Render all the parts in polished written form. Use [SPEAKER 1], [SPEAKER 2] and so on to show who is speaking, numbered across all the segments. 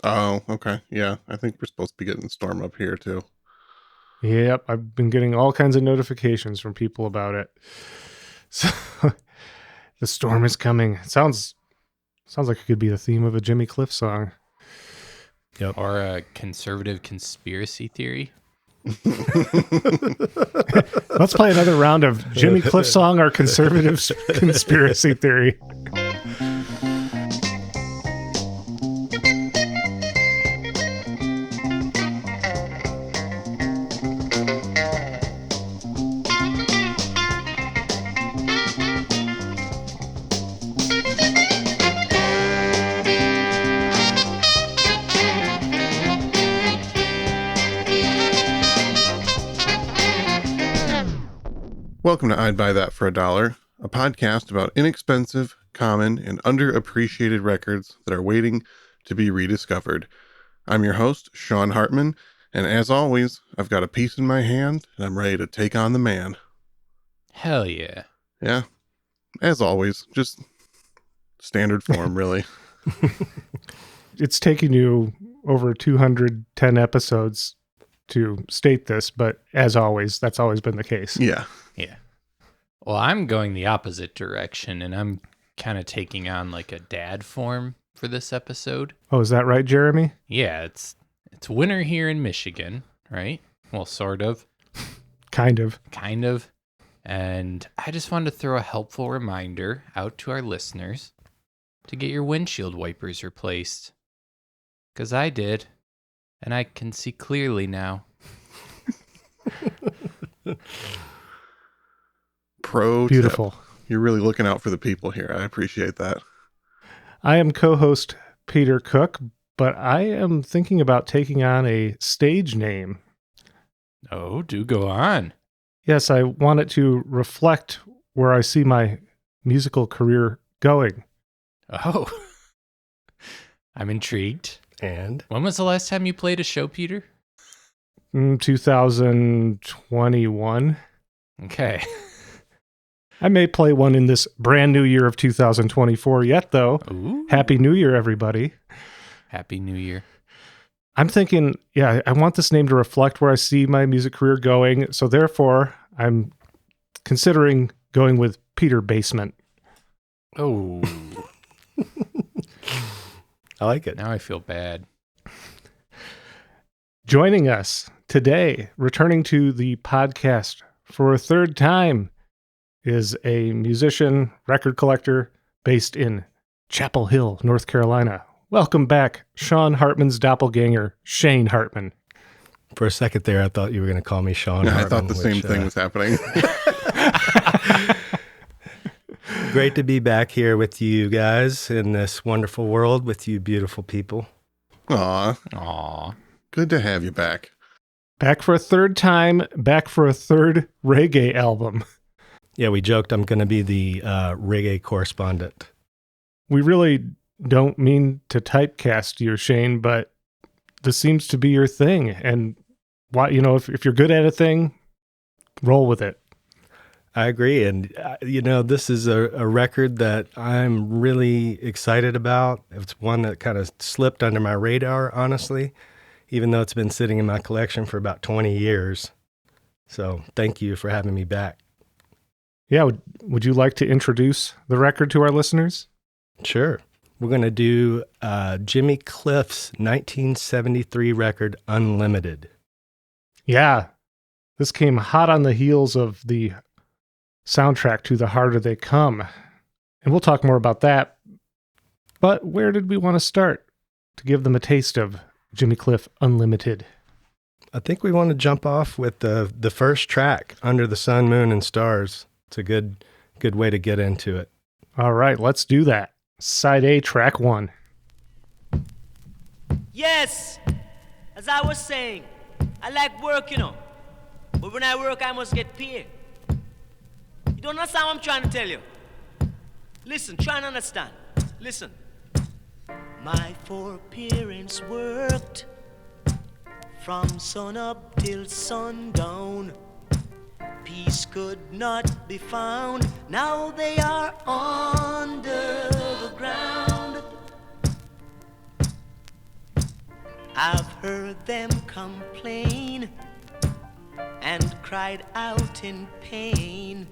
[SPEAKER 1] Oh, okay. Yeah, I think we're supposed to be getting a storm up here too.
[SPEAKER 2] Yep, I've been getting all kinds of notifications from people about it. So the storm is coming. It sounds like it could be the theme of a Jimmy Cliff song.
[SPEAKER 3] Yep. Or a conservative conspiracy theory.
[SPEAKER 2] Let's play another round of Jimmy Cliff song or conservative conspiracy theory.
[SPEAKER 1] Welcome to I'd Buy That for $1, a podcast about inexpensive, common, and underappreciated records that are waiting to be rediscovered. I'm your host, Sean Hartman, and as always, I've got a piece in my hand, and I'm ready to take on the man.
[SPEAKER 3] Hell yeah.
[SPEAKER 1] Yeah, as always, just standard form, really.
[SPEAKER 2] It's taking you over 210 episodes to state this, but as always, that's always been the case.
[SPEAKER 1] Yeah.
[SPEAKER 3] Yeah. Well, I'm going the opposite direction, and I'm kind of taking on like a dad form for this episode.
[SPEAKER 2] Oh, is that right, Jeremy?
[SPEAKER 3] Yeah, it's winter here in Michigan, right? Well, sort of.
[SPEAKER 2] Kind of.
[SPEAKER 3] And I just wanted to throw a helpful reminder out to our listeners to get your windshield wipers replaced. Because I did, and I can see clearly now.
[SPEAKER 1] Pro
[SPEAKER 2] Beautiful.
[SPEAKER 1] tip. You're really looking out for the people here. I appreciate that.
[SPEAKER 2] I am co-host Peter Cook, but I am thinking about taking on a stage name.
[SPEAKER 3] Oh, do go on.
[SPEAKER 2] Yes, I want it to reflect where I see my musical career going.
[SPEAKER 3] Oh, I'm intrigued.
[SPEAKER 4] And
[SPEAKER 3] when was the last time you played a show, Peter?
[SPEAKER 2] 2021.
[SPEAKER 3] Okay.
[SPEAKER 2] I may play one in this brand new year of 2024 yet, though.
[SPEAKER 3] Ooh.
[SPEAKER 2] Happy New Year, everybody.
[SPEAKER 3] Happy New Year.
[SPEAKER 2] I'm thinking, yeah, I want this name to reflect where I see my music career going. So therefore, I'm considering going with Peter Basement.
[SPEAKER 3] Oh.
[SPEAKER 4] I like it.
[SPEAKER 3] Now I feel bad.
[SPEAKER 2] Joining us today, returning to the podcast for a third time, is a musician, record collector based in Chapel Hill, North Carolina. Welcome back, Sean Hartman's doppelganger, Shane Hartman.
[SPEAKER 4] For a second there, I thought you were going to call me Sean Hartman.
[SPEAKER 1] I thought the same thing was happening.
[SPEAKER 4] Great to be back here with you guys in this wonderful world with you beautiful people.
[SPEAKER 1] Aw. Good to have you back.
[SPEAKER 2] Back for a third time, back for a third reggae album.
[SPEAKER 4] Yeah, we joked I'm going to be the reggae correspondent.
[SPEAKER 2] We really don't mean to typecast you, Shane, but this seems to be your thing. And why, if you're good at a thing, roll with it.
[SPEAKER 4] I agree. And, this is a record that I'm really excited about. It's one that kind of slipped under my radar, honestly, even though it's been sitting in my collection for about 20 years. So thank you for having me back.
[SPEAKER 2] Yeah, would you like to introduce the record to our listeners?
[SPEAKER 4] Sure. We're going to do Jimmy Cliff's 1973 record, Unlimited.
[SPEAKER 2] Yeah, this came hot on the heels of the soundtrack to The Harder They Come. And we'll talk more about that. But where did we want to start to give them a taste of Jimmy Cliff Unlimited?
[SPEAKER 4] I think we want to jump off with the first track, Under the Sun, Moon, and Stars. It's a good way to get into it.
[SPEAKER 2] All right, let's do that. Side A, track 1.
[SPEAKER 5] Yes, as I was saying, I like work, but when I work, I must get paid. You don't understand what I'm trying to tell you? Listen, try and understand. Listen. My four parents worked from sun up till sundown. Peace could not be found. Now they are under the ground. I've heard them complain and cried out in pain,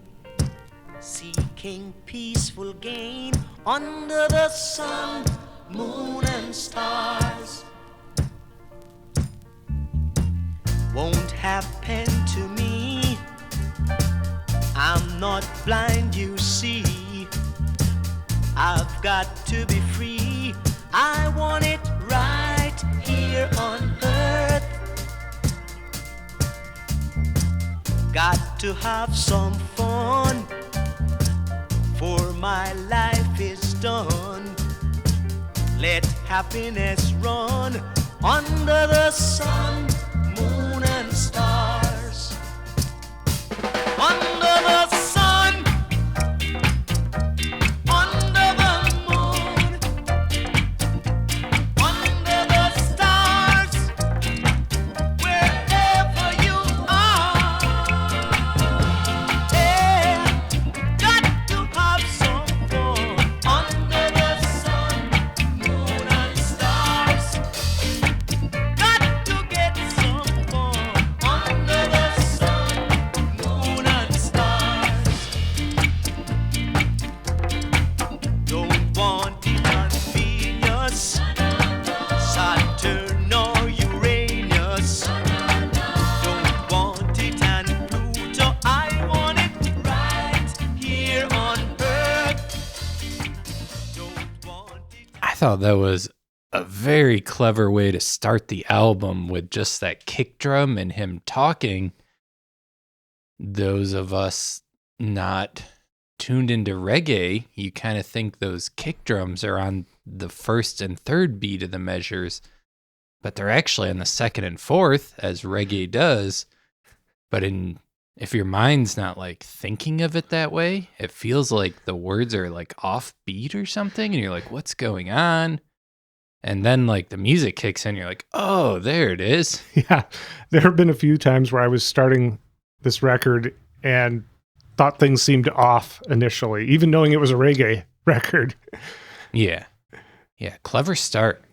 [SPEAKER 5] seeking peaceful gain under the sun, moon and stars. Won't happen to me, I'm not blind, you see. I've got to be free, I want it right here on earth. Got to have some fun, for my life is done. Let happiness run under the sun, moon and stars. Under the sun, under the moon, under the stars, wherever you are. Yeah, got to have some fun under the sun, moon and stars. Got to get some fun under the sun, moon and stars. Don't want it on Venus, Saturn or Uranus. Don't want it on Pluto, I want it right here on Earth. Don't want it.
[SPEAKER 3] I thought that was a very clever way to start the album with just that kick drum and him talking. Those of us not tuned into reggae, you kind of think those kick drums are on the first and third beat of the measures, but they're actually on the second and fourth, as reggae does. But if your mind's not like thinking of it that way, it feels like the words are like off beat or something, and you're like, what's going on? And then like the music kicks in, you're like, oh, there it is.
[SPEAKER 2] Yeah, there have been a few times where I was starting this record and thought things seemed off initially, even knowing it was a reggae record.
[SPEAKER 3] Yeah. Yeah. Clever start.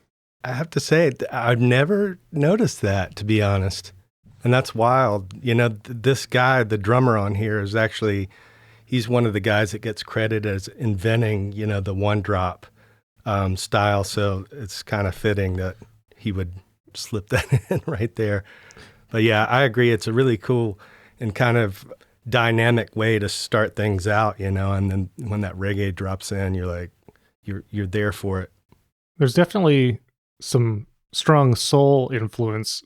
[SPEAKER 4] I have to say, I've never noticed that, to be honest. And that's wild. You know, this guy, the drummer on here, is actually, he's one of the guys that gets credited as inventing, you know, the one drop style. So it's kind of fitting that he would slip that in right there. But yeah, I agree. It's a really cool and kind of dynamic way to start things out, you know, and then when that reggae drops in, you're like, you're there for it.
[SPEAKER 2] There's definitely some strong soul influence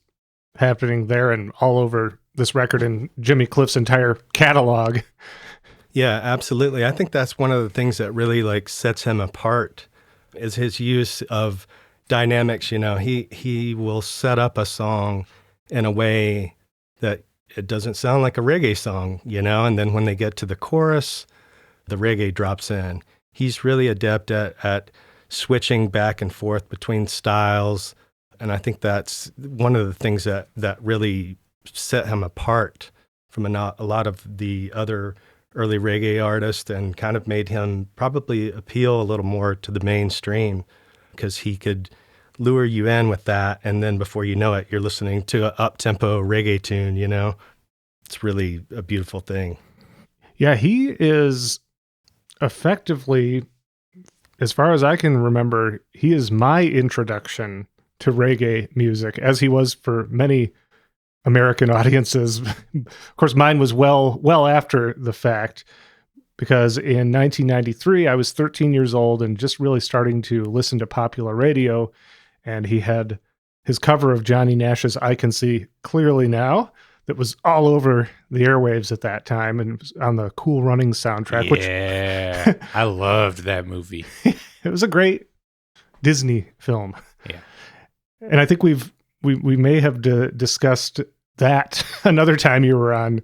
[SPEAKER 2] happening there and all over this record and Jimmy Cliff's entire catalog.
[SPEAKER 4] Yeah, absolutely. I think that's one of the things that really like sets him apart is his use of dynamics. You know, he will set up a song in a way that it doesn't sound like a reggae song, you know, and then when they get to the chorus, the reggae drops in. He's really adept at switching back and forth between styles, and I think that's one of the things that really set him apart from a lot of the other early reggae artists and kind of made him probably appeal a little more to the mainstream because he could lure you in with that, and then before you know it, you're listening to an up-tempo reggae tune, you know? It's really a beautiful thing.
[SPEAKER 2] Yeah, he is effectively, as far as I can remember, he is my introduction to reggae music, as he was for many American audiences. Of course, mine was well after the fact, because in 1993, I was 13 years old and just really starting to listen to popular radio, and he had his cover of Johnny Nash's I Can See Clearly Now that was all over the airwaves at that time, and it was on the Cool Runnings soundtrack.
[SPEAKER 3] Yeah, I loved that movie.
[SPEAKER 2] It was a great Disney film.
[SPEAKER 3] Yeah.
[SPEAKER 2] And I think we may have discussed that another time you were on.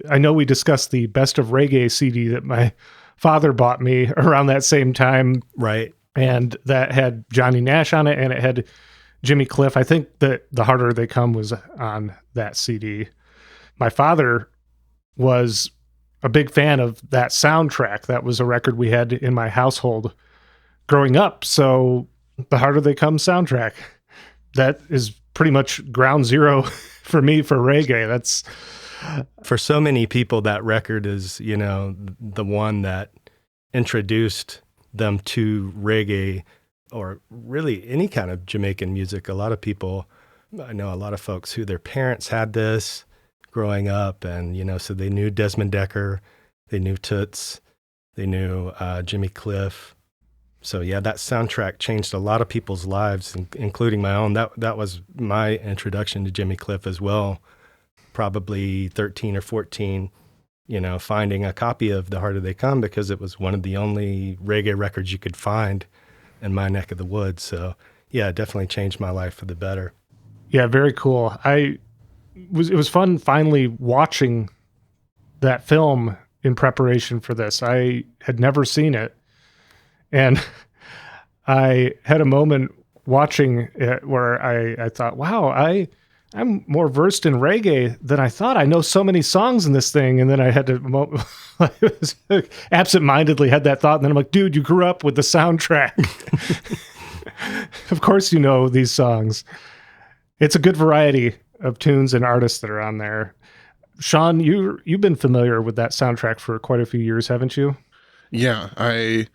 [SPEAKER 2] I know we discussed the Best of Reggae CD that my father bought me around that same time.
[SPEAKER 4] Right.
[SPEAKER 2] And that had Johnny Nash on it, and it had Jimmy Cliff. I think that The Harder They Come was on that CD. My father was a big fan of that soundtrack. That was a record we had in my household growing up. So The Harder They Come soundtrack, that is pretty much ground zero for me for reggae. That's
[SPEAKER 4] For so many people, that record is, the one that introduced them to reggae or really any kind of Jamaican music. A lot of people, I know a lot of folks who their parents had this growing up, and, so they knew Desmond Decker, they knew Toots, they knew Jimmy Cliff. So yeah, that soundtrack changed a lot of people's lives, including my own. That was my introduction to Jimmy Cliff as well. Probably 13 or 14, finding a copy of The Harder They Come because it was one of the only reggae records you could find in my neck of the woods. So yeah, it definitely changed my life for the better.
[SPEAKER 2] Yeah, very cool. It was fun finally watching that film in preparation for this. I had never seen it, and I had a moment watching it where I thought, wow, I'm more versed in reggae than I thought. I know so many songs in this thing. And then I had to absentmindedly had that thought. And then I'm like, dude, you grew up with the soundtrack. Of course you know these songs. It's a good variety of tunes and artists that are on there. Sean, you've been familiar with that soundtrack for quite a few years, haven't you?
[SPEAKER 1] Yeah, I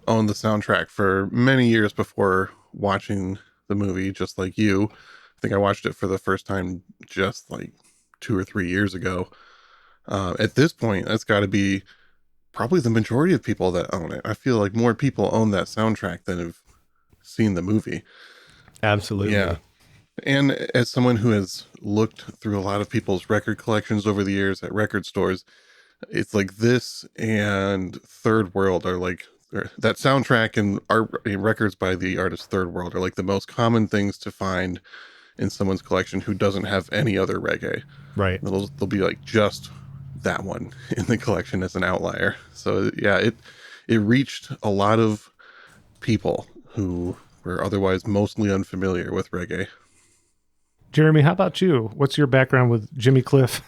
[SPEAKER 1] owned the soundtrack for many years before watching the movie, just like you. I think I watched it for the first time just like 2 or 3 years ago. At this point, that's got to be probably the majority of people that own it. I feel like more people own that soundtrack than have seen the movie.
[SPEAKER 4] Absolutely.
[SPEAKER 1] Yeah. And as someone who has looked through a lot of people's record collections over the years at record stores, it's like this and Third World are like, that soundtrack and records by the artist Third World are like the most common things to find in someone's collection who doesn't have any other reggae.
[SPEAKER 4] Right.
[SPEAKER 1] They'll be like just that one in the collection as an outlier. So yeah, it reached a lot of people who were otherwise mostly unfamiliar with reggae.
[SPEAKER 2] Jeremy, how about you? What's your background with Jimmy Cliff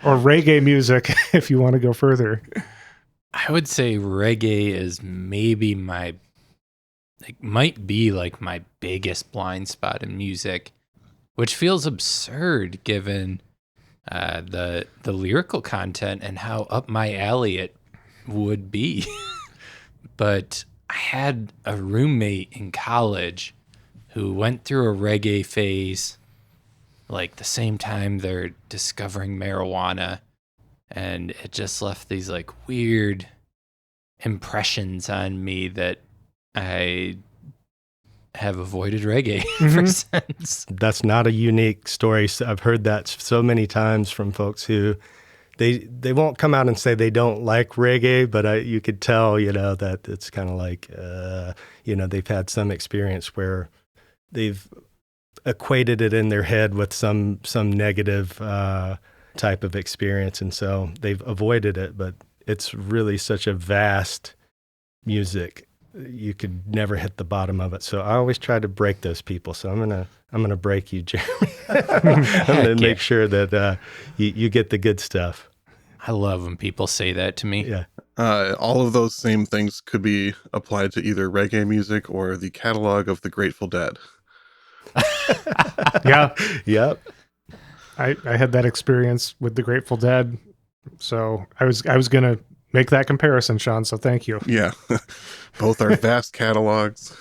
[SPEAKER 2] or reggae music, if you want to go further?
[SPEAKER 3] I would say reggae is maybe might be like my biggest blind spot in music, which feels absurd given the lyrical content and how up my alley it would be. But I had a roommate in college who went through a reggae phase like the same time they're discovering marijuana, and it just left these like weird impressions on me that I have avoided reggae ever since.
[SPEAKER 4] That's not a unique story. I've heard that so many times from folks who they won't come out and say they don't like reggae, but you could tell, that it's kind of like, they've had some experience where they've equated it in their head with some negative type of experience, and so they've avoided it. But it's really such a vast music, you could never hit the bottom of it. So I always try to break those people. So I'm gonna break you, Jeremy. I'm gonna make sure that you get the good stuff.
[SPEAKER 3] I love when people say that to me.
[SPEAKER 4] Yeah.
[SPEAKER 1] All of those same things could be applied to either reggae music or the catalog of the Grateful Dead.
[SPEAKER 2] Yeah.
[SPEAKER 4] Yep.
[SPEAKER 2] I had that experience with the Grateful Dead. So I was going to make that comparison, Sean. So thank you.
[SPEAKER 1] Yeah. Both are vast catalogs.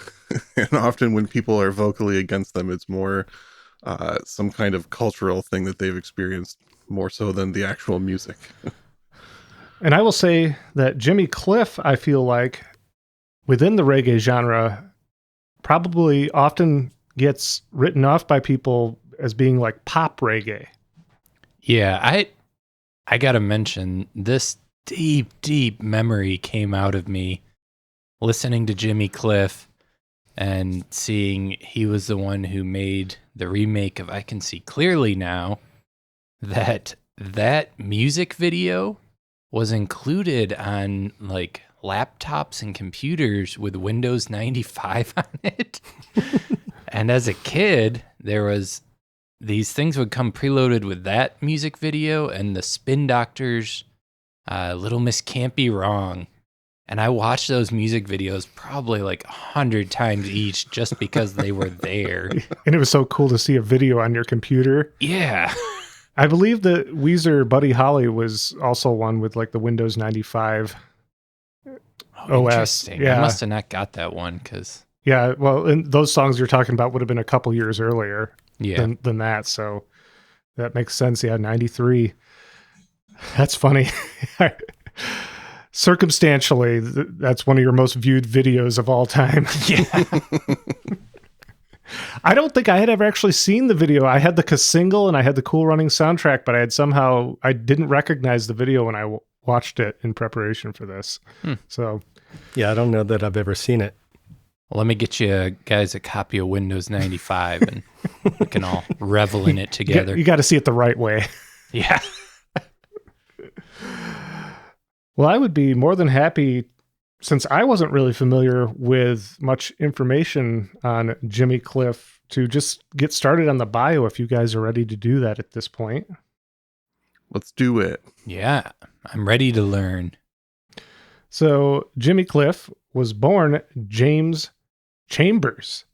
[SPEAKER 1] And often when people are vocally against them, it's more some kind of cultural thing that they've experienced more so than the actual music.
[SPEAKER 2] And I will say that Jimmy Cliff, I feel like within the reggae genre, probably often gets written off by people as being like pop reggae.
[SPEAKER 3] Yeah, I gotta mention, this deep memory came out of me listening to Jimmy Cliff and seeing he was the one who made the remake of I Can See Clearly Now, that music video was included on like laptops and computers with Windows 95 on it. And as a kid, these things would come preloaded with that music video and the Spin Doctors' Little Miss Can't Be Wrong. And I watched those music videos probably like 100 times each just because they were there.
[SPEAKER 2] And it was so cool to see a video on your computer.
[SPEAKER 3] Yeah.
[SPEAKER 2] I believe that Weezer Buddy Holly was also one with like the Windows 95 OS.
[SPEAKER 3] Interesting.
[SPEAKER 2] Yeah.
[SPEAKER 3] I must have not got that one because...
[SPEAKER 2] Yeah, well, and those songs you're talking about would have been a couple years earlier than that. So that makes sense. Yeah, 93. That's funny. Circumstantially, that's one of your most viewed videos of all time.
[SPEAKER 3] Yeah.
[SPEAKER 2] I don't think I had ever actually seen the video. I had the single and I had the Cool Running soundtrack, but I didn't recognize the video when I watched it in preparation for this. So,
[SPEAKER 4] yeah, I don't know that I've ever seen it.
[SPEAKER 3] Well, let me get you guys a copy of Windows 95 and we can all revel in it together.
[SPEAKER 2] You got to see it the right way.
[SPEAKER 3] Yeah.
[SPEAKER 2] Well, I would be more than happy, since I wasn't really familiar with much information on Jimmy Cliff, to just get started on the bio if you guys are ready to do that at this point.
[SPEAKER 1] Let's do it.
[SPEAKER 3] Yeah, I'm ready to learn.
[SPEAKER 2] So Jimmy Cliff was born James Chambers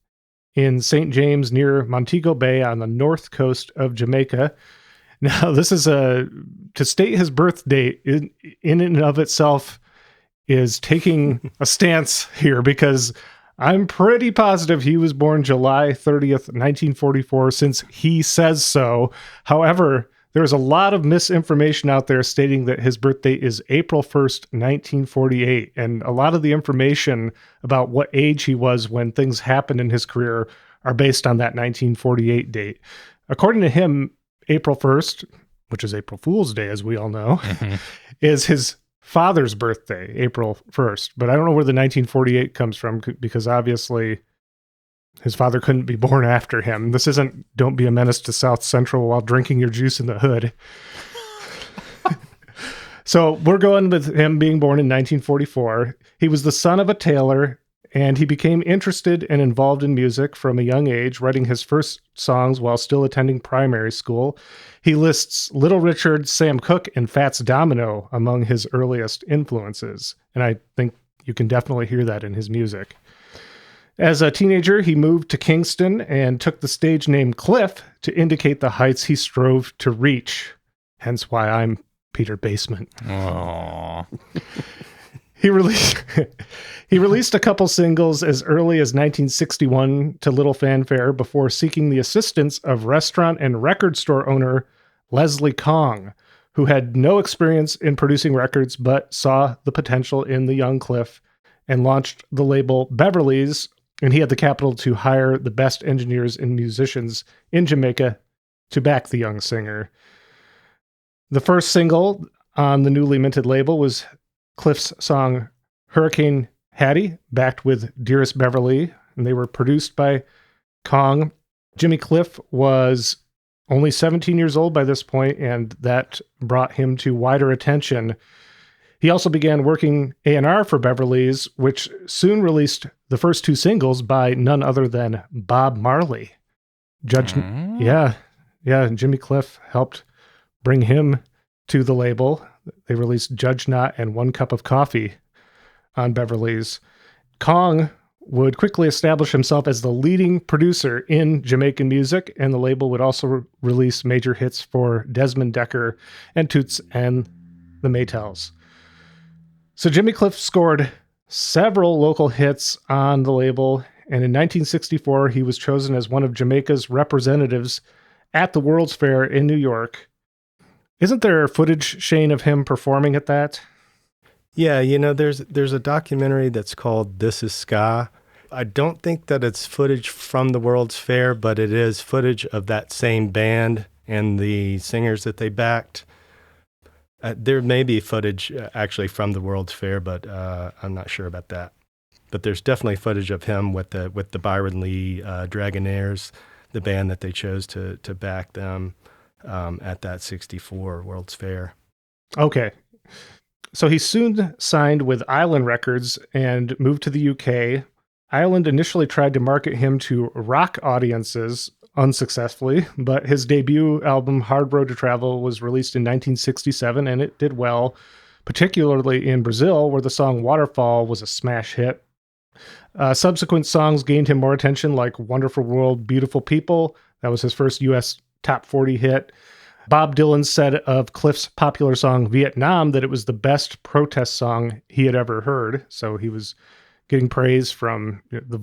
[SPEAKER 2] in St. James near Montego Bay on the north coast of Jamaica. Now, this is to state his birth date in and of itself is taking a stance here, because I'm pretty positive he was born July 30th, 1944, since he says so. However, there's a lot of misinformation out there stating that his birthday is April 1st, 1948. And a lot of the information about what age he was when things happened in his career are based on that 1948 date. According to him, April 1st, which is April Fool's Day, as we all know, is his father's birthday, April 1st. But I don't know where the 1948 comes from, because obviously his father couldn't be born after him. This isn't Don't Be a Menace to South Central while drinking your juice in the hood. So we're going with him being born in 1944. He was the son of a tailor, and he became interested and involved in music from a young age, writing his first songs while still attending primary school. He lists Little Richard, Sam Cooke, and Fats Domino among his earliest influences. And I think you can definitely hear that in his music. As a teenager, he moved to Kingston and took the stage name Cliff to indicate the heights he strove to reach. Hence why I'm Peter Basement.
[SPEAKER 3] Aww.
[SPEAKER 2] He released a couple singles as early as 1961 to little fanfare before seeking the assistance of restaurant and record store owner Leslie Kong, who had no experience in producing records but saw the potential in the young Cliff and launched the label Beverly's. And he had the capital to hire the best engineers and musicians in Jamaica to back the young singer. The first single on the newly minted label was Cliff's song Hurricane Hattie, backed with Dearest Beverly, and they were produced by Kong. Jimmy Cliff was only 17 years old by this point, and that brought him to wider attention. He also began working A&R for Beverly's, which soon released the first two singles by none other than Bob Marley. Yeah, Jimmy Cliff helped bring him to the label. They released Judge Not and One Cup of Coffee on Beverly's. Kong would quickly establish himself as the leading producer in Jamaican music, and the label would also release major hits for Desmond Decker and Toots and the Maytals. So Jimmy Cliff scored several local hits on the label, and in 1964, he was chosen as one of Jamaica's representatives at the World's Fair in New York. Isn't there footage, Shane, of him performing at that?
[SPEAKER 4] Yeah, there's a documentary that's called This Is Ska. I don't think that it's footage from the World's Fair, but it is footage of that same band and the singers that they backed. There may be footage actually from the World's Fair, but I'm not sure about that. But there's definitely footage of him with the Byron Lee Dragonaires, the band that they chose to back them at that 64 World's Fair.
[SPEAKER 2] Okay. So he soon signed with Island Records and moved to the UK. Island initially tried to market him to rock audiences unsuccessfully, but his debut album, Hard Road to Travel, was released in 1967, and it did well. particularly in Brazil, where the song Waterfall was a smash hit. Subsequent songs gained him more attention, like Wonderful World, Beautiful People. That was his first U.S. top 40 hit. Bob Dylan said of Cliff's popular song Vietnam that it was the best protest song he had ever heard. So he was getting praise from the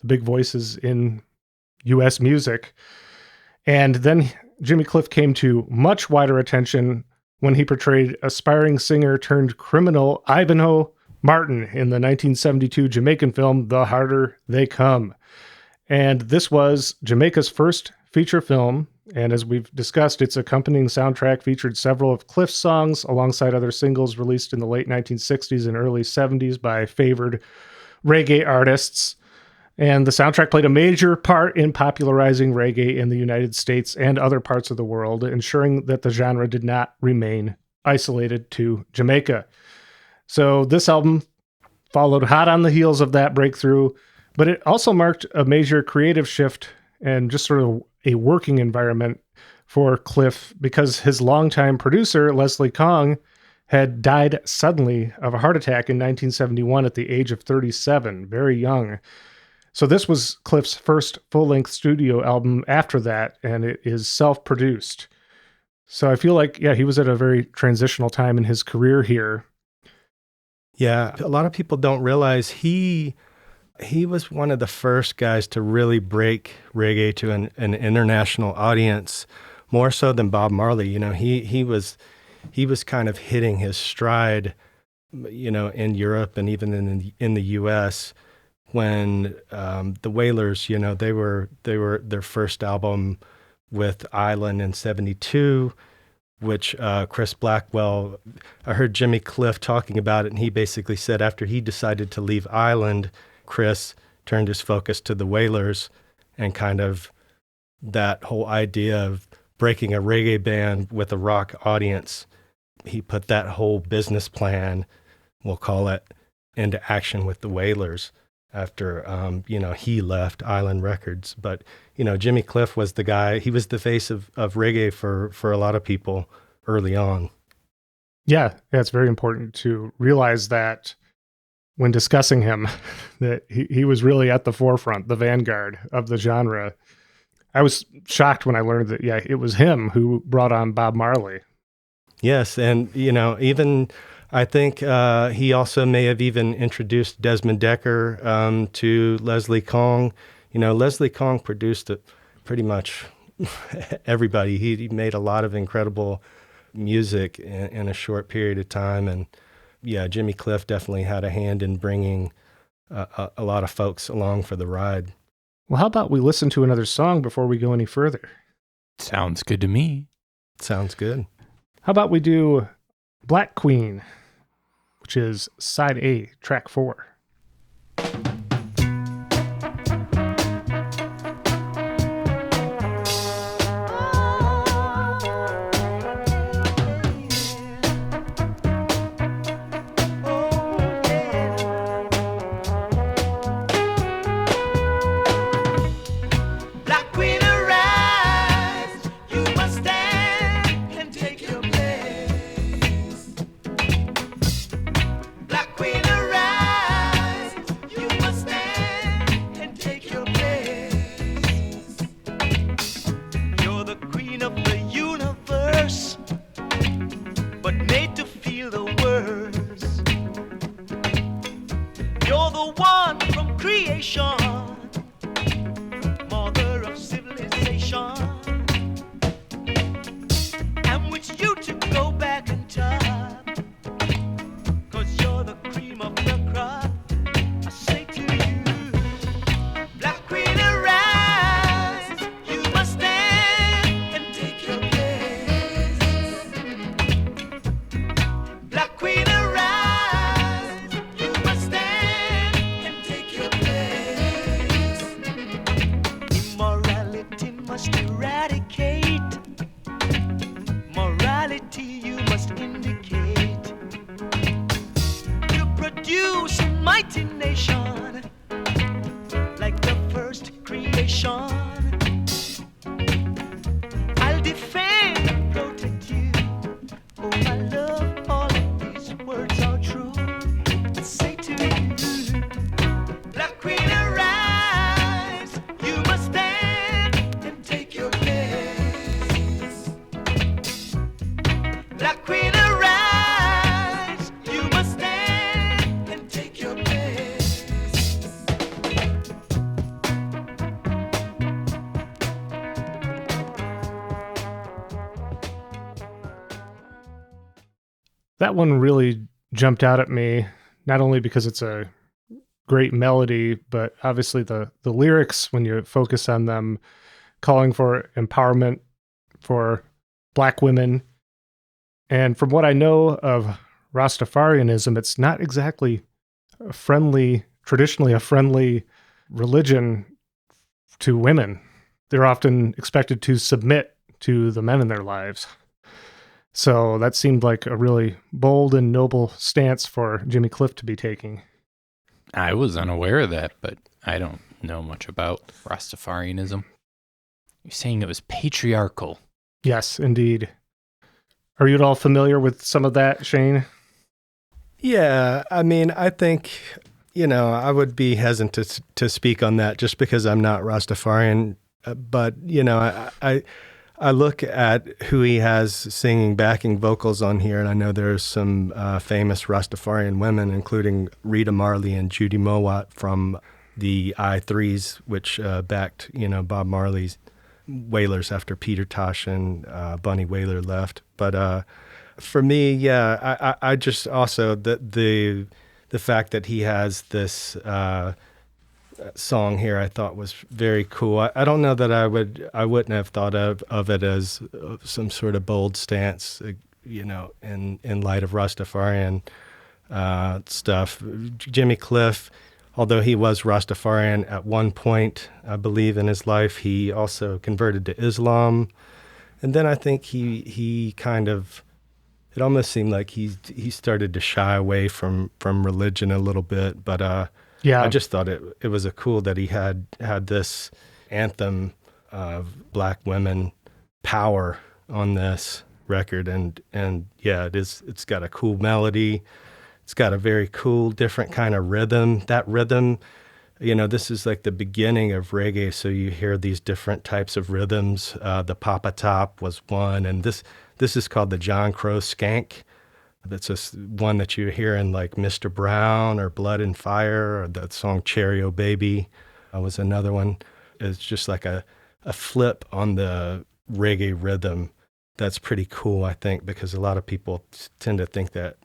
[SPEAKER 2] big voices in U.S. music. And then Jimmy Cliff came to much wider attention when he portrayed aspiring singer turned criminal Ivanhoe Martin in the 1972 Jamaican film The Harder They Come. And this was Jamaica's first feature film. And as we've discussed, its accompanying soundtrack featured several of Cliff's songs alongside other singles released in the late 1960s and early 70s by favored reggae artists. And the soundtrack played a major part in popularizing reggae in the United States and other parts of the world, ensuring that the genre did not remain isolated to Jamaica. So this album followed hot on the heels of that breakthrough, but it also marked a major creative shift and just sort of a working environment for Cliff, because his longtime producer, Leslie Kong, had died suddenly of a heart attack in 1971 at the age of 37, very young. So this was Cliff's first full-length studio album after that, and it is self-produced. So I feel like, he was at a very transitional time in his career here.
[SPEAKER 4] Yeah, a lot of people don't realize he was one of the first guys to really break reggae to an international audience, more so than Bob Marley. You know, he was kind of hitting his stride, you know, in Europe and even in the U.S. when the Wailers, you know, they were their first album with Island in '72. Which Chris Blackwell, I heard Jimmy Cliff talking about it, and he basically said after he decided to leave Island, Chris turned his focus to the Wailers, and kind of that whole idea of breaking a reggae band with a rock audience, he put that whole business plan, we'll call it, into action with the Wailers after, he left Island Records. But, Jimmy Cliff was the guy, he was the face of reggae for a lot of people early on.
[SPEAKER 2] Yeah, it's very important to realize that when discussing him, that he was really at the forefront, the vanguard of the genre. I was shocked when I learned that, it was him who brought on Bob Marley.
[SPEAKER 4] Yes, and, even I think he also may have even introduced Desmond Decker to Leslie Kong. Leslie Kong produced pretty much everybody. He made a lot of incredible music in a short period of time. And Jimmy Cliff definitely had a hand in bringing a lot of folks along for the ride.
[SPEAKER 2] Well, how about we listen to another song before we go any further?
[SPEAKER 3] Sounds good to me.
[SPEAKER 4] Sounds good.
[SPEAKER 2] How about we do Black Queen, which is side A, track 4.
[SPEAKER 5] I'll defend and protect you. Oh, my love.
[SPEAKER 2] That one really jumped out at me, not only because it's a great melody, but obviously the lyrics, when you focus on them, calling for empowerment for Black women. And from what I know of Rastafarianism, it's not exactly traditionally a friendly religion to women. They're often expected to submit to the men in their lives. So that seemed like a really bold and noble stance for Jimmy Cliff to be taking.
[SPEAKER 3] I was unaware of that, but I don't know much about Rastafarianism. You're saying it was patriarchal.
[SPEAKER 2] Yes, indeed. Are you at all familiar with some of that, Shane?
[SPEAKER 4] Yeah, I mean, I think, I would be hesitant to speak on that just because I'm not Rastafarian. But, I look at who he has singing backing vocals on here, and I know there's some famous Rastafarian women, including Rita Marley and Judy Mowat from the I3s, which backed, Bob Marley's Wailers after Peter Tosh and Bunny Wailer left. But for me, yeah, I just also the fact that he has this song here I thought was very cool. I don't know that I wouldn't have thought of it as some sort of bold stance, in light of Rastafarian stuff. Jimmy Cliff, although he was Rastafarian at one point, I believe in his life, he also converted to Islam, and then I think he kind of, it almost seemed like he started to shy away from religion a little bit, but
[SPEAKER 2] Yeah.
[SPEAKER 4] I just thought it was a cool that he had this anthem of Black women power on this record, and yeah, it's got a cool melody. It's got a very cool, different kind of rhythm. That rhythm, this is like the beginning of reggae, so you hear these different types of rhythms. The Papa Top was one, and this is called the John Crow Skank. That's just one that you hear in like Mr. Brown or Blood and Fire, or that song Cherry O Baby was another one. It's just like a flip on the reggae rhythm. That's pretty cool, I think, because a lot of people tend to think that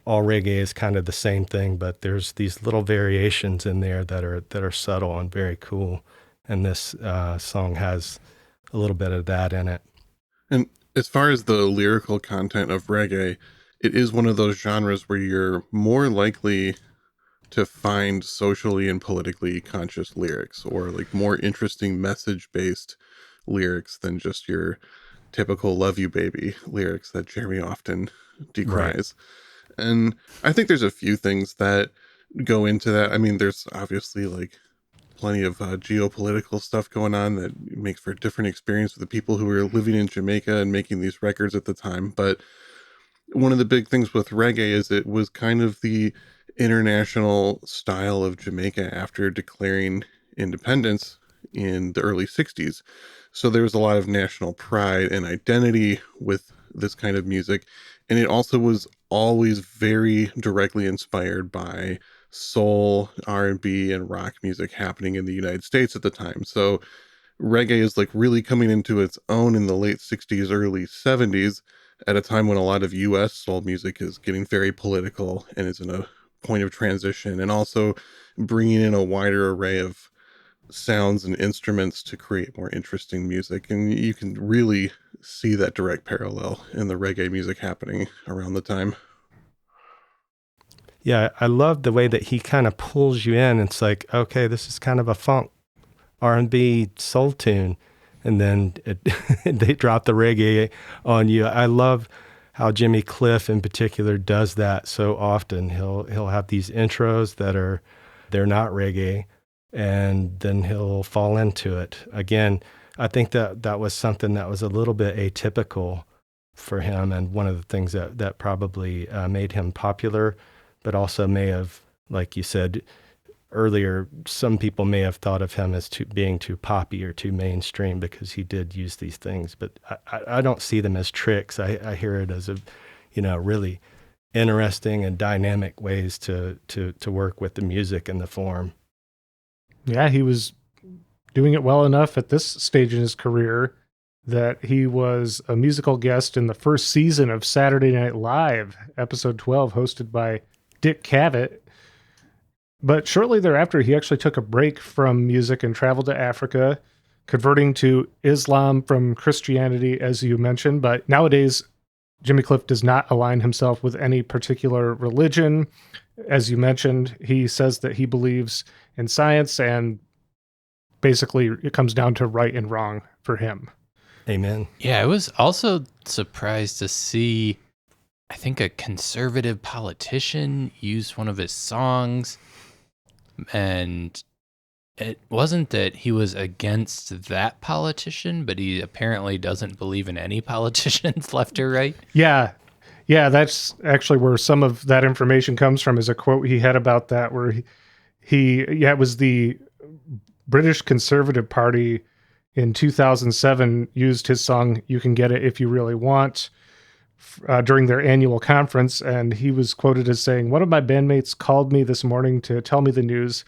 [SPEAKER 4] all reggae is kind of the same thing, but there's these little variations in there that are subtle and very cool. And this song has a little bit of that in it.
[SPEAKER 1] And as far as the lyrical content of reggae, it is one of those genres where you're more likely to find socially and politically conscious lyrics, or like more interesting message-based lyrics than just your typical love you baby lyrics that Jeremy often decries. Right. And I think there's a few things that go into that. I mean, there's obviously like plenty of geopolitical stuff going on that makes for a different experience for the people who were living in Jamaica and making these records at the time. But one of the big things with reggae is it was kind of the international style of Jamaica after declaring independence in the early 60s. So there was a lot of national pride and identity with this kind of music. And it also was always very directly inspired by soul, R&B, and rock music happening in the United States at the time. So reggae is like really coming into its own in the late 60s, early 70s, at a time when a lot of US soul music is getting very political and is in a point of transition, and also bringing in a wider array of sounds and instruments to create more interesting music. And you can really see that direct parallel in the reggae music happening around the time.
[SPEAKER 4] Yeah, I love the way that he kind of pulls you in. It's like, okay, this is kind of a funk R&B soul tune, and then they drop the reggae on you. I love how Jimmy Cliff in particular does that so often. He'll have these intros they're not reggae, and then he'll fall into it. Again, I think that was something that was a little bit atypical for him, and one of the things that probably made him popular, but also may have, like you said earlier, some people may have thought of him as being too poppy or too mainstream because he did use these things, but I don't see them as tricks. I hear it as really interesting and dynamic ways to work with the music and the form.
[SPEAKER 2] Yeah, he was doing it well enough at this stage in his career that he was a musical guest in the first season of Saturday Night Live, episode 12, hosted by Dick Cavett. But shortly thereafter, he actually took a break from music and traveled to Africa, converting to Islam from Christianity, as you mentioned. But nowadays, Jimmy Cliff does not align himself with any particular religion. As you mentioned, he says that he believes in science, and basically it comes down to right and wrong for him.
[SPEAKER 4] Amen.
[SPEAKER 3] Yeah, I was also surprised to see, I think, a conservative politician use one of his songs. And it wasn't that he was against that politician, but he apparently doesn't believe in any politicians, left or right.
[SPEAKER 2] Yeah. That's actually where some of that information comes from, is a quote he had about that, where it was the British Conservative Party in 2007 used his song "You Can Get It If You Really Want" during their annual conference, and he was quoted as saying, "One of my bandmates called me this morning to tell me the news.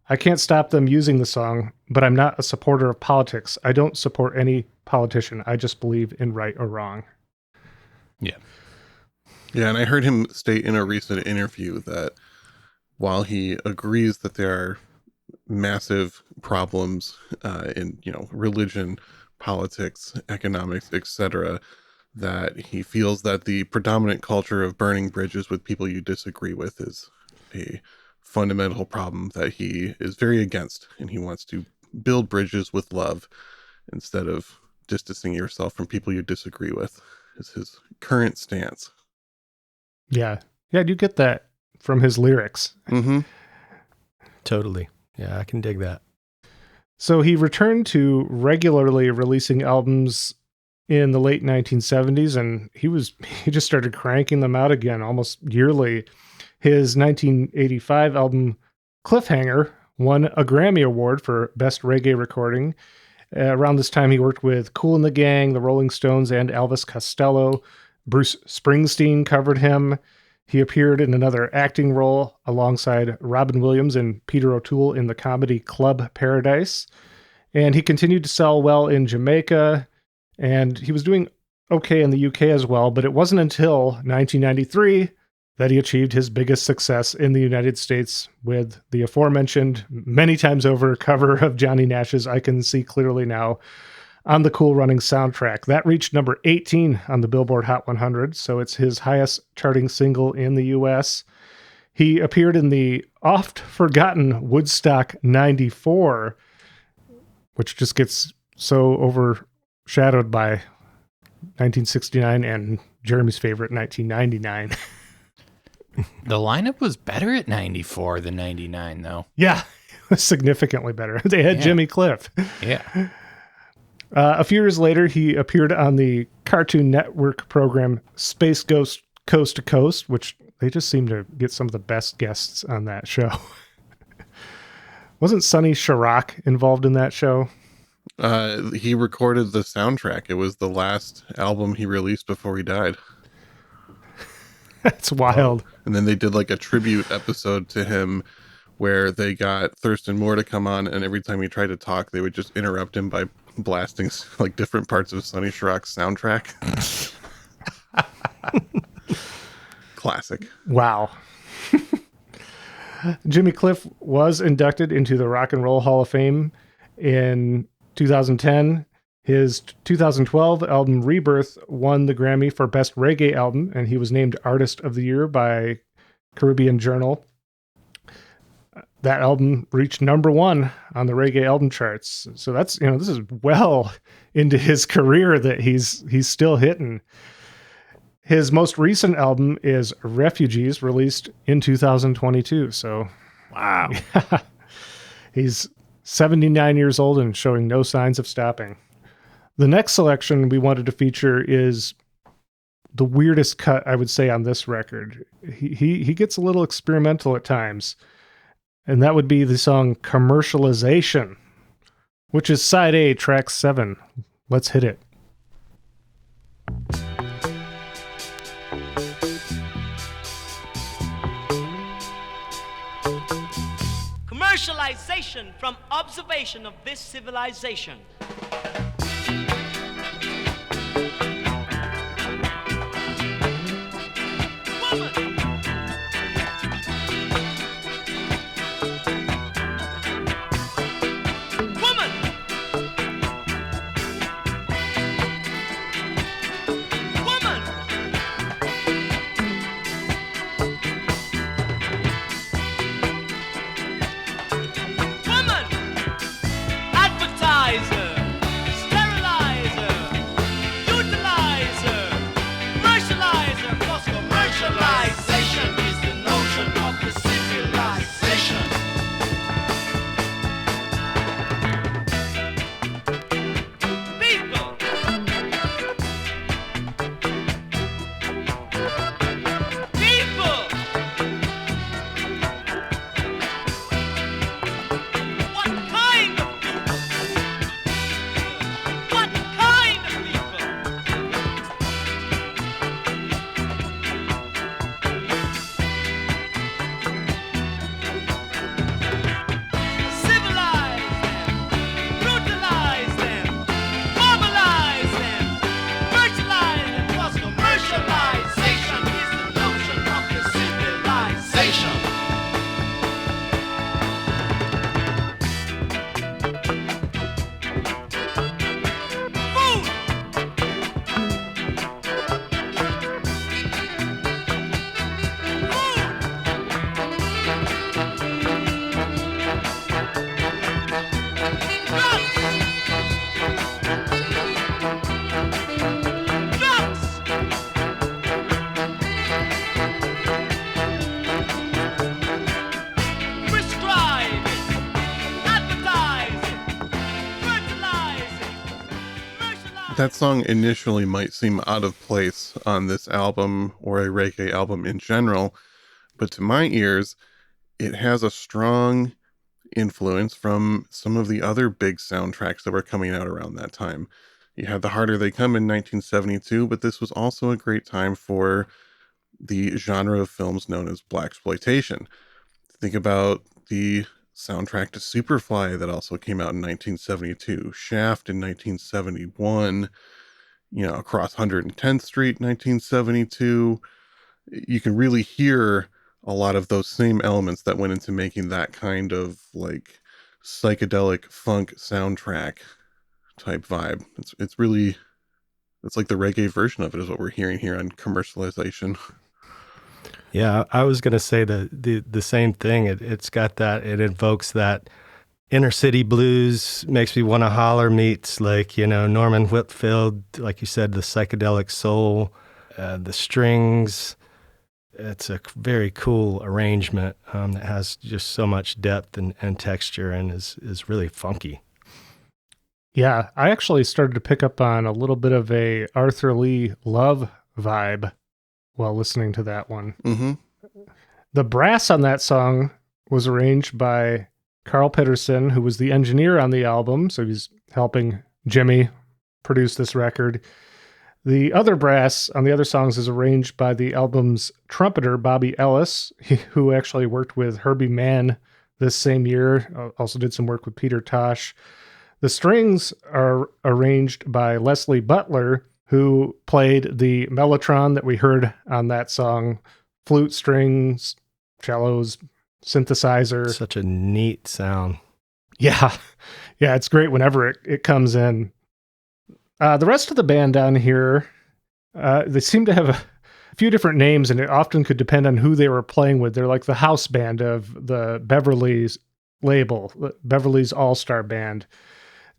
[SPEAKER 2] I can't stop them using the song, but I'm not a supporter of politics. I don't support any politician. I just believe in right or wrong."
[SPEAKER 3] Yeah.
[SPEAKER 1] Yeah, and I heard him state in a recent interview that while he agrees that there are massive problems in religion, politics, economics, etc., that he feels that the predominant culture of burning bridges with people you disagree with is a fundamental problem that he is very against, and he wants to build bridges with love instead of distancing yourself from people you disagree with, is his current stance.
[SPEAKER 2] Yeah, you get that from his lyrics.
[SPEAKER 1] Mm-hmm.
[SPEAKER 4] Totally. Yeah, I can dig that.
[SPEAKER 2] So he returned to regularly releasing albums in the late 1970s, and he just started cranking them out again almost yearly. His 1985 album Cliffhanger won a Grammy Award for Best Reggae Recording. Around this time, he worked with Kool and the Gang, the Rolling Stones, and Elvis Costello. Bruce Springsteen covered him. He appeared in another acting role alongside Robin Williams and Peter O'Toole in the comedy Club Paradise. And he continued to sell well in Jamaica, and he was doing okay in the UK as well, but it wasn't until 1993 that he achieved his biggest success in the United States with the aforementioned, many times over, cover of Johnny Nash's "I Can See Clearly Now" on the Cool Runnings soundtrack. That reached number 18 on the Billboard Hot 100, so it's his highest charting single in the US. He appeared in the oft-forgotten Woodstock 94, which just gets so overshadowed by 1969 and Jeremy's favorite 1999.
[SPEAKER 3] The lineup was better at 94 than 99, though.
[SPEAKER 2] Yeah, it was significantly better. They had Jimmy Cliff.
[SPEAKER 3] Yeah.
[SPEAKER 2] A few years later, he appeared on the Cartoon Network program Space Ghost Coast to Coast, which they just seem to get some of the best guests on that show. Wasn't Sonny Chirac involved in that show?
[SPEAKER 1] He recorded the soundtrack. It was the last album he released before he died.
[SPEAKER 2] That's wild.
[SPEAKER 1] And then they did like a tribute episode to him where they got Thurston Moore to come on, and every time he tried to talk, they would just interrupt him by blasting like different parts of Sonny Chirac's soundtrack. Classic.
[SPEAKER 2] Wow. Jimmy Cliff was inducted into the Rock and Roll Hall of Fame in 2010. His 2012 album Rebirth won the Grammy for Best Reggae Album, and he was named Artist of the Year by Caribbean Journal. That album reached number 1 on the reggae album charts. So that's, this is well into his career that he's still hitting. His most recent album is Refugees, released in 2022. So,
[SPEAKER 3] wow.
[SPEAKER 2] Yeah. He's 79 years old and showing no signs of stopping. The next selection we wanted to feature is the weirdest cut, I would say, on this record. He gets a little experimental at times. And that would be the song Commercialization, which is side A, track 7. Let's hit it.
[SPEAKER 5] Commercialization from observation of this civilization.
[SPEAKER 1] That song initially might seem out of place on this album or a reggae album in general, but to my ears, it has a strong influence from some of the other big soundtracks that were coming out around that time. You had The Harder They Come in 1972, but this was also a great time for the genre of films known as blaxploitation. Think about the soundtrack to Superfly that also came out in 1972, Shaft in 1971, Across 110th Street, 1972. You can really hear a lot of those same elements that went into making that kind of like psychedelic funk soundtrack type vibe. It's like the reggae version of it is what we're hearing here on Commercialization.
[SPEAKER 4] Yeah, I was going to say the same thing. It's got that, it invokes that inner city blues, makes me want to holler meets like, Norman Whitfield, like you said, the psychedelic soul, the strings. It's a very cool arrangement that has just so much depth and texture and is really funky.
[SPEAKER 2] Yeah, I actually started to pick up on a little bit of a Arthur Lee Love vibe while listening to that one.
[SPEAKER 1] Mm-hmm.
[SPEAKER 2] The brass on that song was arranged by Carl Peterson, who was the engineer on the album, so he's helping Jimmy produce this record. The other brass on the other songs is arranged by the album's trumpeter, Bobby Ellis, who actually worked with Herbie Mann this same year, also did some work with Peter Tosh. The strings are arranged by Leslie Butler, who played the mellotron that we heard on that song, flute, strings, cellos, synthesizer.
[SPEAKER 4] Such a neat sound.
[SPEAKER 2] Yeah, it's great whenever it comes in. The rest of the band down here, they seem to have a few different names, and it often could depend on who they were playing with. They're like the house band of the Beverly's label, Beverly's All-Star Band.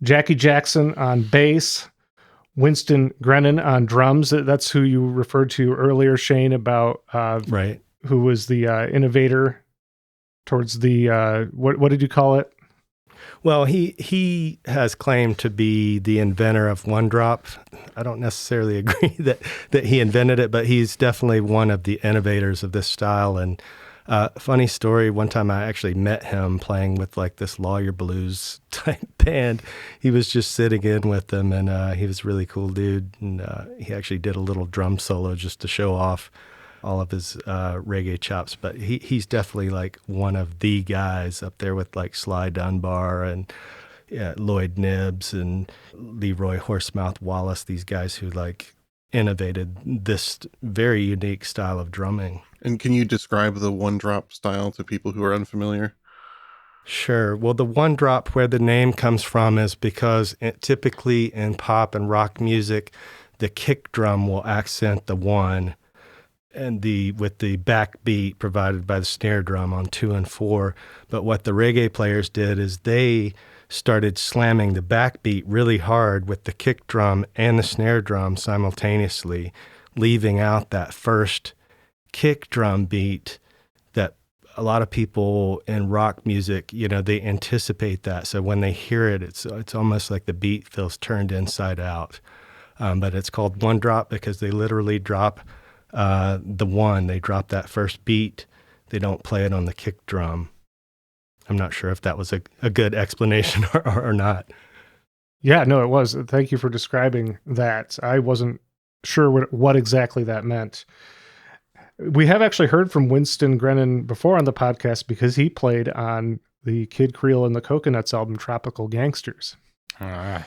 [SPEAKER 2] Jackie Jackson on bass, Winston Grennan on drums. That's who you referred to earlier, Shane, about
[SPEAKER 4] right,
[SPEAKER 2] who was the innovator towards the, what did you call it?
[SPEAKER 4] Well, he has claimed to be the inventor of One Drop. I don't necessarily agree that he invented it, but he's definitely one of the innovators of this style. And funny story, one time I actually met him playing with like this lawyer blues type band. He was just sitting in with them, and he was a really cool dude. And he actually did a little drum solo just to show off all of his reggae chops, but he's definitely like one of the guys up there with like Sly Dunbar and Lloyd Nibbs and Leroy Horsemouth Wallace, these guys who like innovated this very unique style of drumming.
[SPEAKER 1] And can you describe the one drop style to people who are unfamiliar?
[SPEAKER 4] Sure. Well, the one drop, where the name comes from, is because typically in pop and rock music, the kick drum will accent the one, and with the backbeat provided by the snare drum on 2 and 4. But what the reggae players did is they started slamming the backbeat really hard with the kick drum and the snare drum simultaneously, leaving out that first kick drum beat that a lot of people in rock music, they anticipate that. So when they hear it, it's almost like the beat feels turned inside out. But it's called one drop because they literally drop the one. They drop that first beat. They don't play it on the kick drum. I'm not sure if that was a good explanation or not.
[SPEAKER 2] Yeah, no, it was. Thank you for describing that. I wasn't sure what exactly that meant. We have actually heard from Winston Grennan before on the podcast because he played on the Kid Creole and the Coconuts album, Tropical Gangsters.
[SPEAKER 3] All right.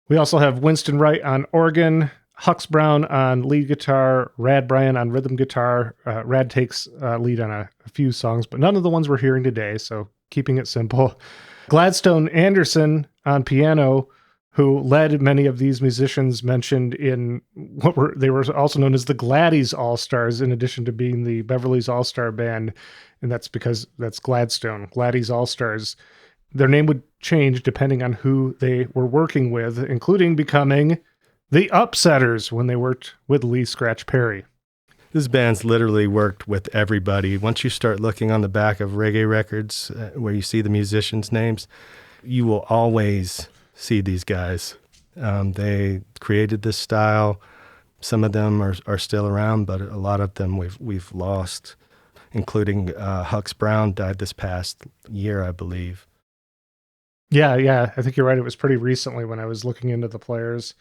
[SPEAKER 2] We also have Winston Wright on organ, Hux Brown on lead guitar, Rad Bryan on rhythm guitar. Rad takes lead on a few songs, but none of the ones we're hearing today, so keeping it simple. Gladstone Anderson on piano, who led many of these musicians mentioned in they were also known as the Gladys All-Stars, in addition to being the Beverly's All-Star Band, and that's because that's Gladstone, Gladys All-Stars. Their name would change depending on who they were working with, including becoming the Upsetters when they worked with Lee Scratch Perry.
[SPEAKER 4] This band's literally worked with everybody. Once you start looking on the back of reggae records where you see the musicians' names, you will always see these guys. They created this style. Some of them are still around, but a lot of them we've lost, including Hux Brown died this past year, I believe.
[SPEAKER 2] Yeah, I think you're right. It was pretty recently when I was looking into the players.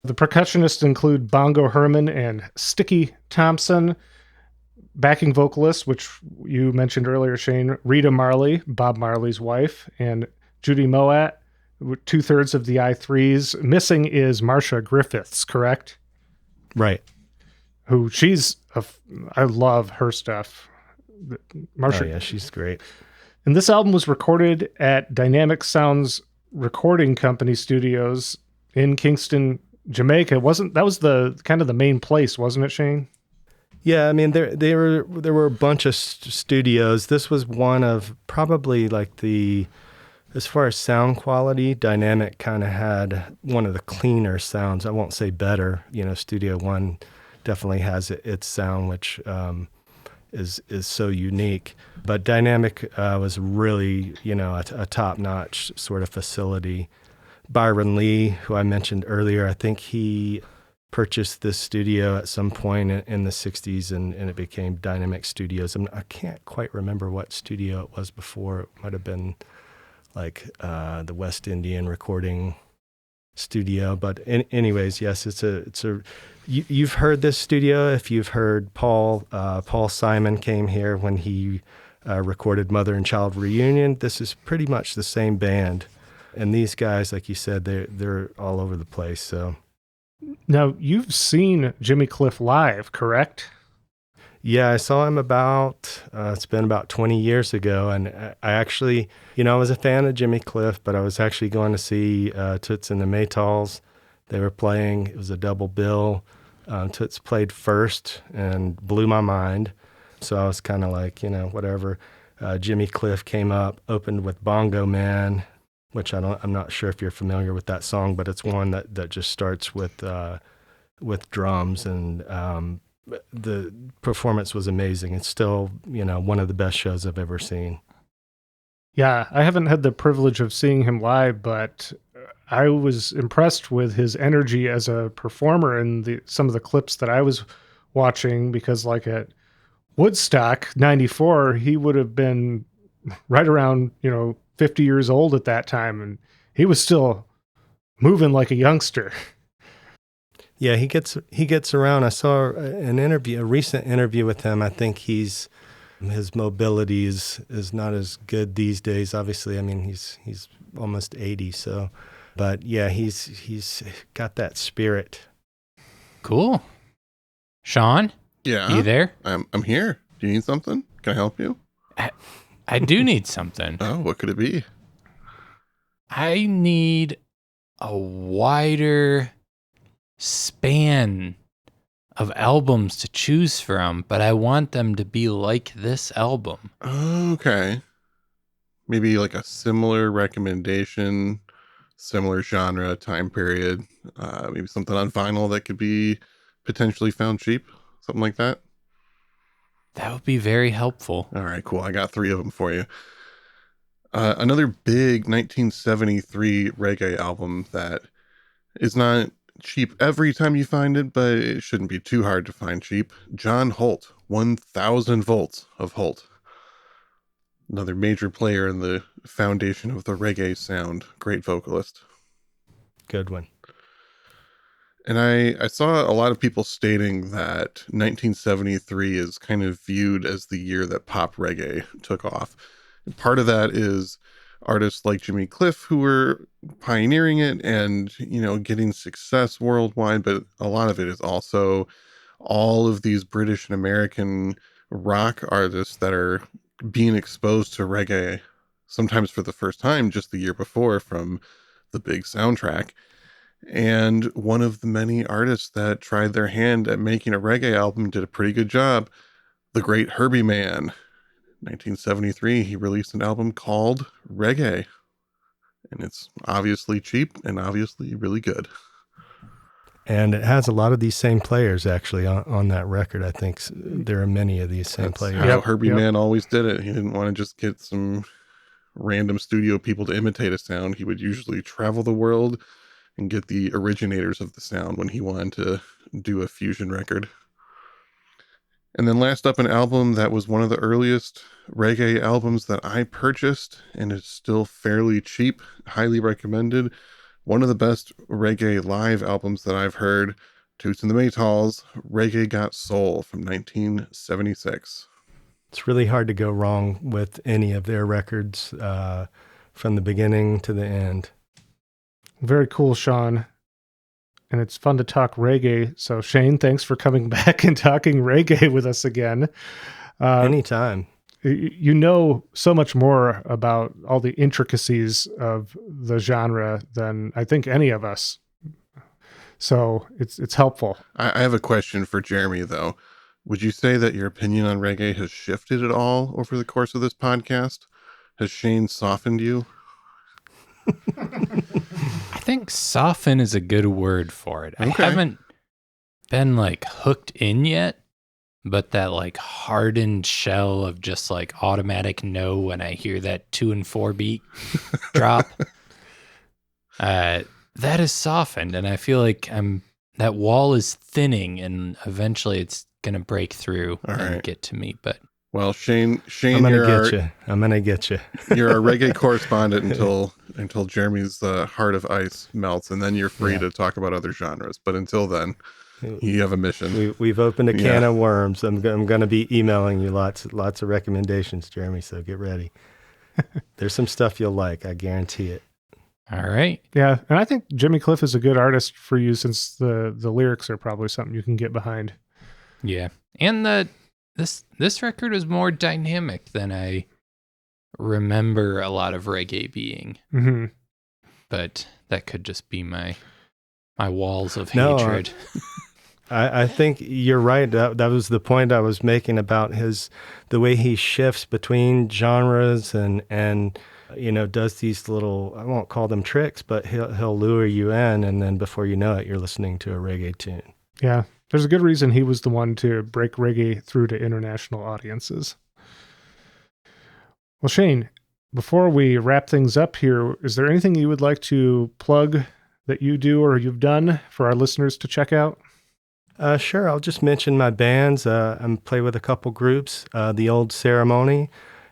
[SPEAKER 2] The percussionists include Bongo Herman and Sticky Thompson. Backing vocalists, which you mentioned earlier, Shane, Rita Marley, Bob Marley's wife, and Judy Moat, 2/3 of the I3s. Missing is Marcia Griffiths, correct?
[SPEAKER 4] Right.
[SPEAKER 2] Who I love her stuff. Marcia,
[SPEAKER 4] Oh, yeah, she's great.
[SPEAKER 2] And this album was recorded at Dynamic Sounds Recording Company Studios in Kingston, Jamaica. That was the kind of the main place, wasn't it, Shane?
[SPEAKER 4] Yeah, I mean there were a bunch of studios. This was one of probably like as far as sound quality, Dynamic kind of had one of the cleaner sounds. I won't say better. Studio One definitely has its sound, which is so unique. But Dynamic was really, a top-notch sort of facility. Byron Lee, who I mentioned earlier, I think he purchased this studio at some point in the 60s, and it became Dynamic Studios. I can't quite remember what studio it was before. It might have been like the West Indian recording studio. But anyways, yes, you've heard this studio if you've heard Paul Simon came here when he recorded Mother and Child Reunion. This is pretty much the same band, and these guys, like you said, they're all over the place. So
[SPEAKER 2] now you've seen Jimmy Cliff live, correct?
[SPEAKER 4] yeah, I saw him it's been about 20 years ago, and I actually, I was a fan of Jimmy Cliff, but I was actually going to see Toots and the Maytals. They were playing. It was a double bill. Toots played first and blew my mind. So I was kind of like, whatever. Jimmy Cliff came up, opened with Bongo Man, which I'm not sure if you're familiar with that song, but it's one that just starts with drums, and the performance was amazing. It's still, one of the best shows I've ever seen.
[SPEAKER 2] Yeah, I haven't had the privilege of seeing him live, but I was impressed with his energy as a performer in some of the clips that I was watching, because like at Woodstock 94, he would have been right around, 50 years old at that time, and he was still moving like a youngster.
[SPEAKER 4] Yeah, he gets around. I saw a recent interview with him. I think his mobility is not as good these days. Obviously, I mean he's almost 80, so but yeah, he's got that spirit.
[SPEAKER 3] Cool. Sean?
[SPEAKER 1] Yeah.
[SPEAKER 3] You there?
[SPEAKER 1] I'm here. Do you need something? Can I help you?
[SPEAKER 3] I do need something.
[SPEAKER 1] Oh, what could it be?
[SPEAKER 3] I need a wider span of albums to choose from, but I want them to be like this album.
[SPEAKER 1] Okay. Maybe like a similar recommendation, similar genre, time period. Maybe something on vinyl that could be potentially found cheap. Something like that.
[SPEAKER 3] That would be very helpful.
[SPEAKER 1] All right, cool. I got 3 of them for you. Another big 1973 reggae album that is not cheap every time you find it, but it shouldn't be too hard to find cheap. John Holt, 1000 Volts of Holt. Another major player in the foundation of the reggae sound. Great vocalist.
[SPEAKER 4] Good one.
[SPEAKER 1] And I saw a lot of people stating that 1973 is kind of viewed as the year that pop reggae took off. And part of that is artists like Jimmy Cliff who were pioneering it and, getting success worldwide. But a lot of it is also all of these British and American rock artists that are being exposed to reggae, sometimes for the first time just the year before from the big soundtrack. And one of the many artists that tried their hand at making a reggae album did a pretty good job. The great Herbie Mann. 1973, he released an album called Reggae. And it's obviously cheap and obviously really good.
[SPEAKER 4] And it has a lot of these same players actually on that record. I think there are many of these same players.
[SPEAKER 1] How Herbie Mann always did it. He didn't want to just get some random studio people to imitate a sound. He would usually travel the world, and get the originators of the sound when he wanted to do a fusion record. And then last up, an album that was one of the earliest reggae albums that I purchased, and it's still fairly cheap, highly recommended. One of the best reggae live albums that I've heard, Toots and the Maytals, Reggae Got Soul from 1976.
[SPEAKER 4] It's really hard to go wrong with any of their records from the beginning to the end.
[SPEAKER 2] Very cool, Sean. And it's fun to talk reggae. So, Shane, thanks for coming back and talking reggae with us again.
[SPEAKER 4] Anytime.
[SPEAKER 2] You know so much more about all the intricacies of the genre than I think any of us. So it's helpful.
[SPEAKER 1] I have a question for Jeremy, though. Would you say that your opinion on reggae has shifted at all over the course of this podcast? Has Shane softened you?
[SPEAKER 3] I think soften is a good word for it.
[SPEAKER 1] Okay.
[SPEAKER 3] I haven't been like hooked in yet, but that like hardened shell of just like automatic no when I hear that 2 and 4 beat drop, that is softened, and I feel like that wall is thinning, and eventually it's gonna break through and get to me. But
[SPEAKER 1] well, Shane,
[SPEAKER 4] I'm gonna get you.
[SPEAKER 1] You're our reggae correspondent until Jeremy's heart of ice melts, and then you're free to talk about other genres. But until then, you have a mission.
[SPEAKER 4] We've opened a can of worms. I'm going to be emailing you lots of recommendations, Jeremy. So get ready. There's some stuff you'll like. I guarantee it.
[SPEAKER 3] All right.
[SPEAKER 2] Yeah, and I think Jimmy Cliff is a good artist for you, since the lyrics are probably something you can get behind.
[SPEAKER 3] Yeah, and this record is more dynamic than I remember a lot of reggae being.
[SPEAKER 2] Mm-hmm.
[SPEAKER 3] But that could just be my walls of hatred.
[SPEAKER 4] I think you're right. That was the point I was making about the way he shifts between genres and does these little, I won't call them tricks, but he'll lure you in, and then before you know it, you're listening to a reggae tune.
[SPEAKER 2] Yeah, there's a good reason he was the one to break reggae through to international audiences. Well, Shane, before we wrap things up here, is there anything you would like to plug that you do or you've done for our listeners to check out?
[SPEAKER 4] Sure. I'll just mention my bands. I play with a couple groups, The Old Ceremony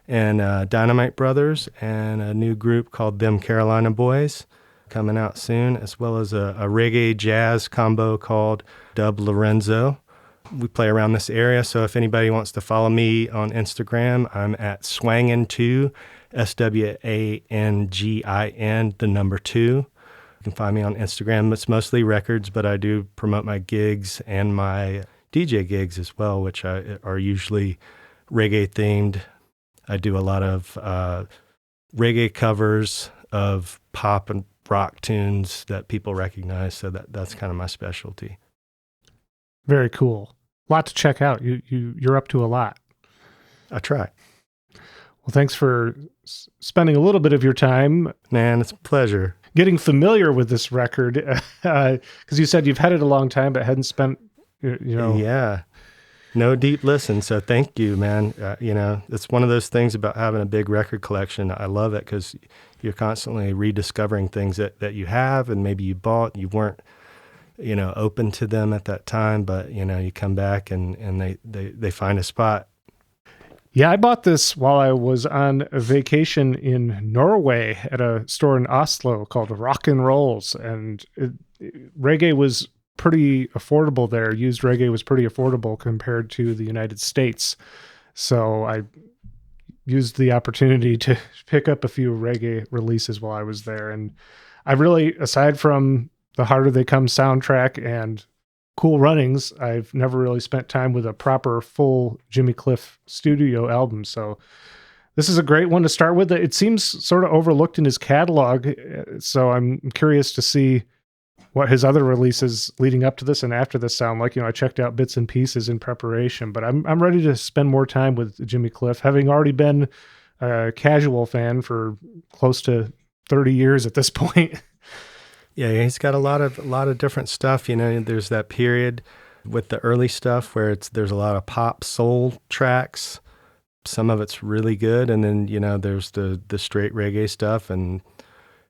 [SPEAKER 4] and Dynamite Brothers, and a new group called Them Carolina Boys coming out soon, as well as a reggae jazz combo called Dub Lorenzo. We play around this area, so if anybody wants to follow me on Instagram, I'm at Swangin2, SWANGIN, the number 2. You can find me on Instagram. It's mostly records, but I do promote my gigs and my DJ gigs as well, which are usually reggae themed. I do a lot of reggae covers of pop and rock tunes that people recognize, so that's kind of my specialty.
[SPEAKER 2] Very cool. A lot to check out. You're up to a lot.
[SPEAKER 4] I try.
[SPEAKER 2] Well, thanks for spending a little bit of your time.
[SPEAKER 4] Man, it's a pleasure.
[SPEAKER 2] Getting familiar with this record, because you said you've had it a long time, but hadn't spent,
[SPEAKER 4] Yeah. No deep listen, so thank you, man. It's one of those things about having a big record collection. I love it because you're constantly rediscovering things that you have and maybe you bought, you weren't, open to them at that time, but, you come back and they find a spot.
[SPEAKER 2] Yeah, I bought this while I was on a vacation in Norway at a store in Oslo called Rock and Rolls, and reggae was pretty affordable there. Used reggae was pretty affordable compared to the United States. So I used the opportunity to pick up a few reggae releases while I was there. And I really, aside from the Harder They Come soundtrack and Cool Runnings, I've never really spent time with a proper full Jimmy Cliff studio album. So this is a great one to start with. It seems sort of overlooked in his catalog. So I'm curious to see what his other releases leading up to this and after this sound like. I checked out bits and pieces in preparation, but I'm ready to spend more time with Jimmy Cliff, having already been a casual fan for close to 30 years at this point.
[SPEAKER 4] Yeah, he's got a lot of different stuff. There's that period with the early stuff where there's a lot of pop soul tracks. Some of it's really good, and then there's the straight reggae stuff, and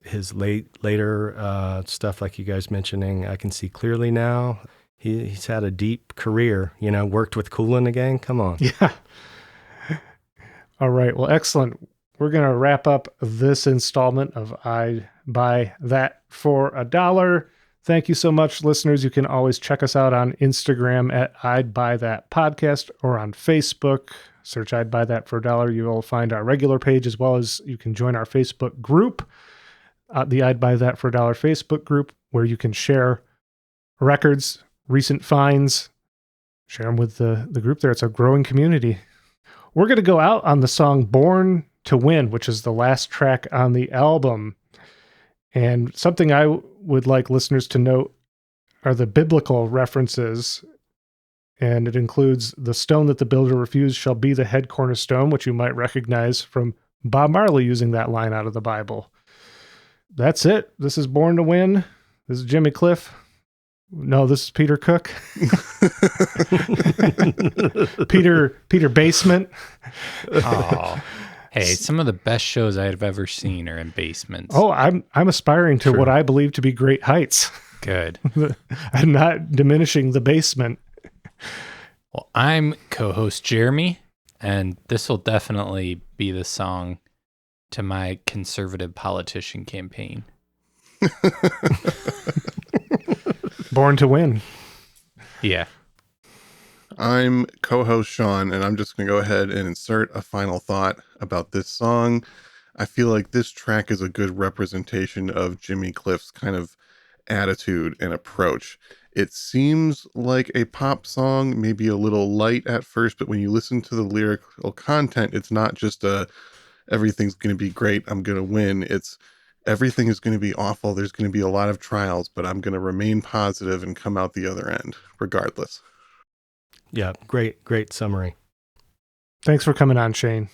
[SPEAKER 4] his later stuff, like you guys mentioning, I Can See Clearly Now. He's had a deep career, worked with Kool and the Gang. Come on.
[SPEAKER 2] Yeah. All right. Well, excellent. We're going to wrap up this installment of I'd Buy That for $1. Thank you so much, listeners. You can always check us out on Instagram at I'd Buy That Podcast or on Facebook. Search I'd Buy That for $1. You will find our regular page, as well as you can join our Facebook group, the I'd Buy That for $1 Facebook group, where you can share records, recent finds, share them with the group there. It's a growing community. We're going to go out on the song Born to Win, which is the last track on the album. And something I would like listeners to note are the biblical references. And it includes the stone that the builder refused shall be the head cornerstone, which you might recognize from Bob Marley using that line out of the Bible. That's it. This is Born to Win. This is Jimmy Cliff. No, this is Peter Cook. Peter Basement.
[SPEAKER 3] Oh, hey, some of the best shows I've ever seen are in basements.
[SPEAKER 2] Oh, I'm aspiring to what I believe to be great heights.
[SPEAKER 3] Good.
[SPEAKER 2] I'm not diminishing the basement.
[SPEAKER 3] Well, I'm co-host Jeremy, and this will definitely be the song to my conservative politician campaign.
[SPEAKER 2] Born to Win.
[SPEAKER 3] Yeah.
[SPEAKER 1] I'm co-host Sean, and I'm just going to go ahead and insert a final thought about this song. I feel like this track is a good representation of Jimmy Cliff's kind of attitude and approach. It seems like a pop song, maybe a little light at first, but when you listen to the lyrical content, it's not just everything's going to be great, I'm going to win. It's everything is going to be awful. There's going to be a lot of trials, but I'm going to remain positive and come out the other end regardless.
[SPEAKER 4] Yeah, great summary.
[SPEAKER 2] Thanks for coming on, Shane.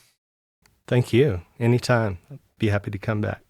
[SPEAKER 4] Thank you. Anytime. I'd be happy to come back.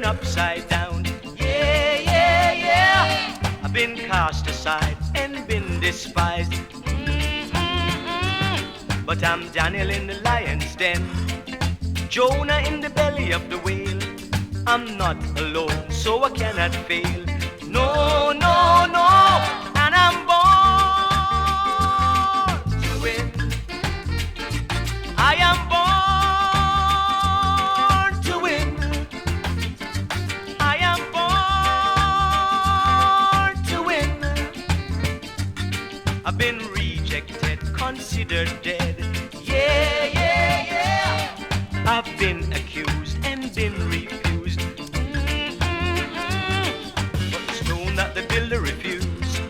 [SPEAKER 5] Upside down, yeah. I've been cast aside and been despised. But I'm Daniel in the lion's den, Jonah in the belly of the whale. I'm not alone, so I cannot fail. No, and I'm born to win. I am born. Been rejected, considered dead. Yeah. I've been accused and been refused. But the stone that the builder refused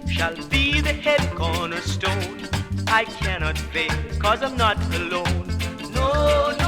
[SPEAKER 5] shall be the head cornerstone. I cannot fail, 'cause I'm not alone. No.